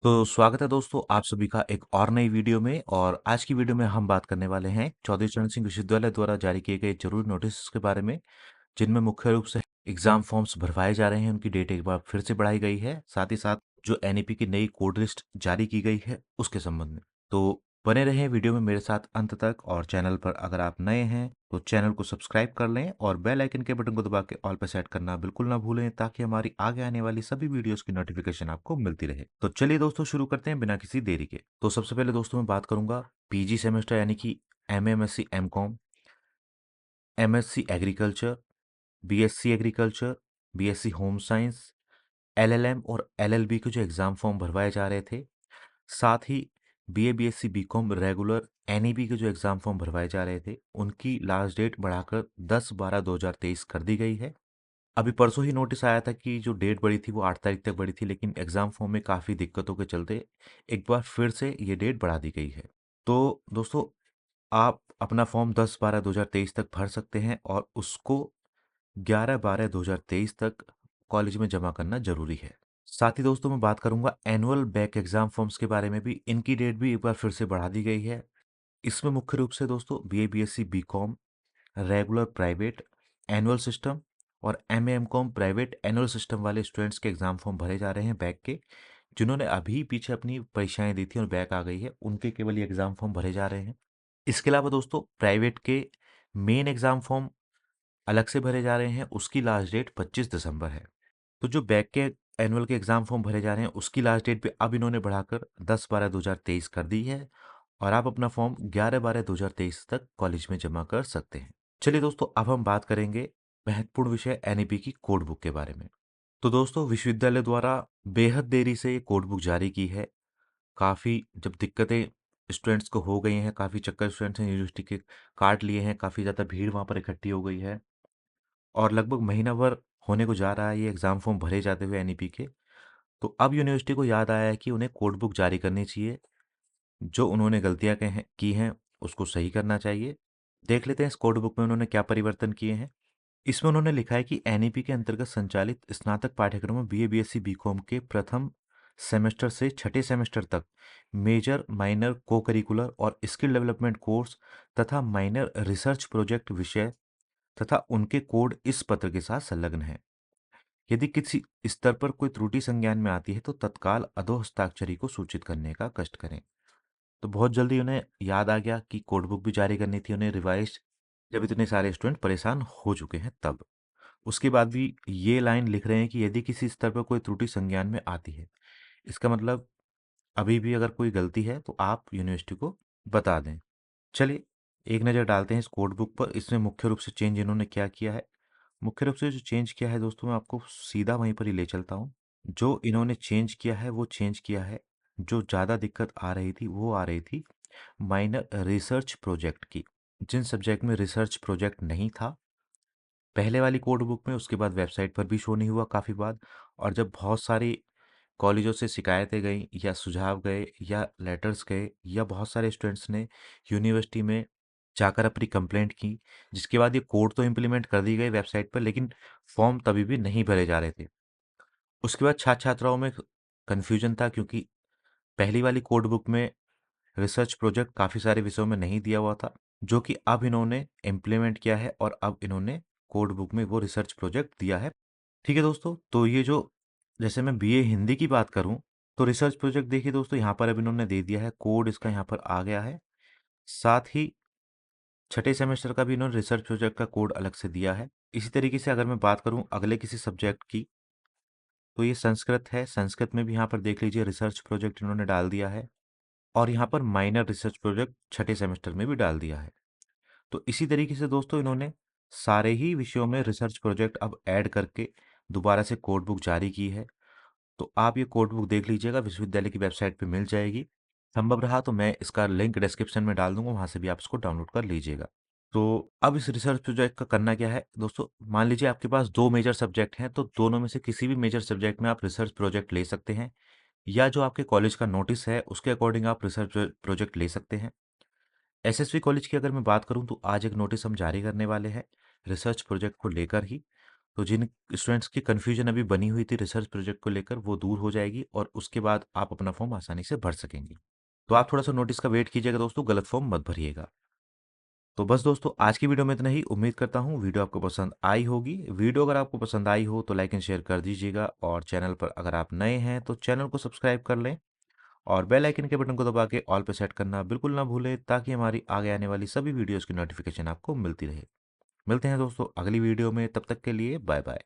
तो स्वागत है दोस्तों आप सभी का एक और नई वीडियो में। और आज की वीडियो में हम बात करने वाले हैं चौधरी चरण सिंह विश्वविद्यालय द्वारा जारी किए गए जरूरी नोटिस के बारे में, जिनमें मुख्य रूप से एग्जाम फॉर्म्स भरवाए जा रहे हैं। उनकी डेट एक बार फिर से बढ़ाई गई है, साथ ही साथ जो एनईपी की नई कोड लिस्ट जारी की गई है उसके संबंध में। तो बने रहें वीडियो में मेरे साथ अंत तक, और चैनल पर अगर आप नए हैं तो चैनल को सब्सक्राइब कर लें और बेल आइकन के बटन को दबा के ऑल पर सेट करना बिल्कुल ना भूलें, ताकि हमारी आगे आने वाली सभी वीडियोस की नोटिफिकेशन आपको मिलती रहे। तो चलिए दोस्तों शुरू करते हैं बिना किसी देरी के। तो सबसे पहले दोस्तों मैं बात करूंगा पीजी सेमेस्टर यानी कि MA, MSc, MCom, MSc agriculture, BSc agriculture, BSc home science, LLM और एलएलबी के जो एग्जाम फॉर्म भरवाए जा रहे थे, साथ ही BA, BSc, BCom regular, NEB के जो एग्जाम फॉर्म भरवाए जा रहे थे, उनकी लास्ट डेट बढ़ाकर 10/12/2023 कर दी गई है। अभी परसों ही नोटिस आया था कि जो डेट बढ़ी थी वो 8 तारीख तक बढ़ी थी, लेकिन एग्जाम फॉर्म में काफ़ी दिक्कतों के चलते एक बार फिर से ये डेट बढ़ा दी गई है। तो दोस्तों, आप अपना फॉर्म 10/12/2023 तक भर सकते हैं और उसको 11/12/2023 तक कॉलेज में जमा करना जरूरी है। साथ ही दोस्तों मैं बात करूंगा एनुअल बैक एग्जाम फॉर्म्स के बारे में भी। इनकी डेट भी एक बार फिर से बढ़ा दी गई है। इसमें मुख्य रूप से दोस्तों BA, BSc, BCom regular private annual system और MA, MCom private annual system वाले स्टूडेंट्स के एग्जाम फॉर्म भरे जा रहे हैं बैक के। जिन्होंने अभी पीछे अपनी परीक्षाएं दी थी और बैक आ गई है, उनके केवल ये एग्जाम फॉर्म भरे जा रहे हैं। इसके अलावा दोस्तों प्राइवेट के मेन एग्जाम फॉर्म अलग से भरे जा रहे हैं, उसकी लास्ट डेट 25 दिसंबर है। तो जो बैक के एनुअल के एग्जाम फॉर्म भरे जा रहे हैं उसकी लास्ट डेट भी अब इन्होंने बढ़ाकर 10/12/2023 कर दी है, और आप अपना फॉर्म 11/12/2023 तक कॉलेज में जमा कर सकते हैं। चलिए दोस्तों, अब हम बात करेंगे महत्वपूर्ण विषय एनईपी की कोड बुक के बारे में। तो दोस्तों, विश्वविद्यालय द्वारा बेहद देरी से ये कोड बुक जारी की है। काफ़ी जब दिक्कतें स्टूडेंट्स को हो गई हैं, काफ़ी चक्कर स्टूडेंट्स ने यूनिवर्सिटी के काट लिए हैं, काफ़ी ज़्यादा भीड़ वहाँ पर इकट्ठी हो गई है, और लगभग महीना भर होने को जा रहा है ये एग्ज़ाम फॉर्म भरे जाते हुए एनईपी के। तो अब यूनिवर्सिटी को याद आया है कि उन्हें कोड बुक जारी करनी चाहिए। जो उन्होंने गलतियाँ की हैं उसको सही करना चाहिए। देख लेते हैं इस कोड बुक में उन्होंने क्या परिवर्तन किए हैं। इसमें उन्होंने लिखा है कि एनईपी के अंतर्गत संचालित स्नातक पाठ्यक्रम में बीए, बीएससी, बीकॉम के प्रथम सेमेस्टर से छठे सेमेस्टर तक मेजर, माइनर, को करिकुलर और स्किल डेवलपमेंट कोर्स तथा माइनर रिसर्च प्रोजेक्ट विषय तथा उनके कोड इस पत्र के साथ संलग्न हैं। यदि किसी स्तर पर कोई त्रुटि संज्ञान में आती है तो तत्काल अधो हस्ताक्षरी को सूचित करने का कष्ट करें। तो बहुत जल्दी उन्हें याद आ गया कि कोड बुक भी जारी करनी थी उन्हें रिवाइज, जब इतने सारे स्टूडेंट परेशान हो चुके हैं तब। उसके बाद भी ये लाइन लिख रहे हैं कि यदि किसी स्तर पर कोई त्रुटि संज्ञान में आती है, इसका मतलब अभी भी अगर कोई गलती है तो आप यूनिवर्सिटी को बता दें। चलिए एक नज़र डालते हैं इस कोड बुक पर। इसमें मुख्य रूप से चेंज इन्होंने क्या किया है। मुख्य रूप से जो चेंज किया है दोस्तों, मैं आपको सीधा वहीं पर ही ले चलता हूँ। जो इन्होंने चेंज किया है वो चेंज किया है, जो ज़्यादा दिक्कत आ रही थी वो आ रही थी माइनर रिसर्च प्रोजेक्ट की। जिन सब्जेक्ट में रिसर्च प्रोजेक्ट नहीं था पहले वाली कोड बुक में, उसके बाद वेबसाइट पर भी शो नहीं हुआ काफ़ी बाद, और जब बहुत सारी कॉलेजों से शिकायतें गई या सुझाव गए या लेटर्स गए या बहुत सारे स्टूडेंट्स ने यूनिवर्सिटी में जाकर अपनी कंप्लेंट की, जिसके बाद ये कोड तो इम्प्लीमेंट कर दी गई वेबसाइट पर, लेकिन फॉर्म तभी भी नहीं भरे जा रहे थे। उसके बाद छात्र छात्राओं में कन्फ्यूजन था, क्योंकि पहली वाली कोड बुक में रिसर्च प्रोजेक्ट काफ़ी सारे विषयों में नहीं दिया हुआ था, जो कि अब इन्होंने इम्प्लीमेंट किया है और अब इन्होंने कोड बुक में वो रिसर्च प्रोजेक्ट दिया है। ठीक है दोस्तों, तो ये जो, जैसे मैं बीए हिंदी की बात करूं तो रिसर्च प्रोजेक्ट देखिए दोस्तों, यहाँ पर अब इन्होंने दे दिया है, कोड इसका यहाँ पर आ गया है। साथ ही छठे सेमेस्टर का भी इन्होंने रिसर्च प्रोजेक्ट का कोड अलग से दिया है। इसी तरीके से अगर मैं बात करूं अगले किसी सब्जेक्ट की, तो ये संस्कृत है। संस्कृत में भी यहाँ पर देख लीजिए रिसर्च प्रोजेक्ट इन्होंने डाल दिया है, और यहाँ पर माइनर रिसर्च प्रोजेक्ट छठे सेमेस्टर में भी डाल दिया है। तो इसी तरीके से दोस्तों इन्होंने सारे ही विषयों में रिसर्च प्रोजेक्ट अब ऐड करके दोबारा से कोड बुक जारी की है। तो आप ये कोड बुक देख लीजिएगा, विश्वविद्यालय की वेबसाइट पे मिल जाएगी। संभव रहा तो मैं इसका लिंक डिस्क्रिप्शन में डाल दूंगा, वहां से भी आप इसको डाउनलोड कर लीजिएगा। तो अब इस रिसर्च प्रोजेक्ट का करना क्या है दोस्तों, मान लीजिए आपके पास दो मेजर सब्जेक्ट हैं, तो दोनों में से किसी भी मेजर सब्जेक्ट में आप रिसर्च प्रोजेक्ट ले सकते हैं, या जो आपके कॉलेज का नोटिस है उसके अकॉर्डिंग आप रिसर्च प्रोजेक्ट ले सकते हैं। एसएसवी कॉलेज की अगर मैं बात करूं तो आज एक नोटिस हम जारी करने वाले हैं रिसर्च प्रोजेक्ट को लेकर ही। तो जिन स्टूडेंट्स की कन्फ्यूजन अभी बनी हुई थी रिसर्च प्रोजेक्ट को लेकर, वो दूर हो जाएगी और उसके बाद आप अपना फॉर्म आसानी से भर सकेंगे। तो आप थोड़ा-सा नोटिस का वेट कीजिएगा दोस्तों, गलत फॉर्म मत भरिएगा। तो बस दोस्तों, आज की वीडियो में इतना ही। उम्मीद करता हूँ वीडियो आपको पसंद आई होगी। वीडियो अगर आपको पसंद आई हो तो लाइक एंड शेयर कर दीजिएगा, और चैनल पर अगर आप नए हैं तो चैनल को सब्सक्राइब कर लें और बेल आइकन के बटन को दबा के ऑल पे सेट करना बिल्कुल ना भूलें, ताकि हमारी आगे आने वाली सभी वीडियोज़ की नोटिफिकेशन आपको मिलती रहे। मिलते हैं दोस्तों अगली वीडियो में, तब तक के लिए बाय बाय।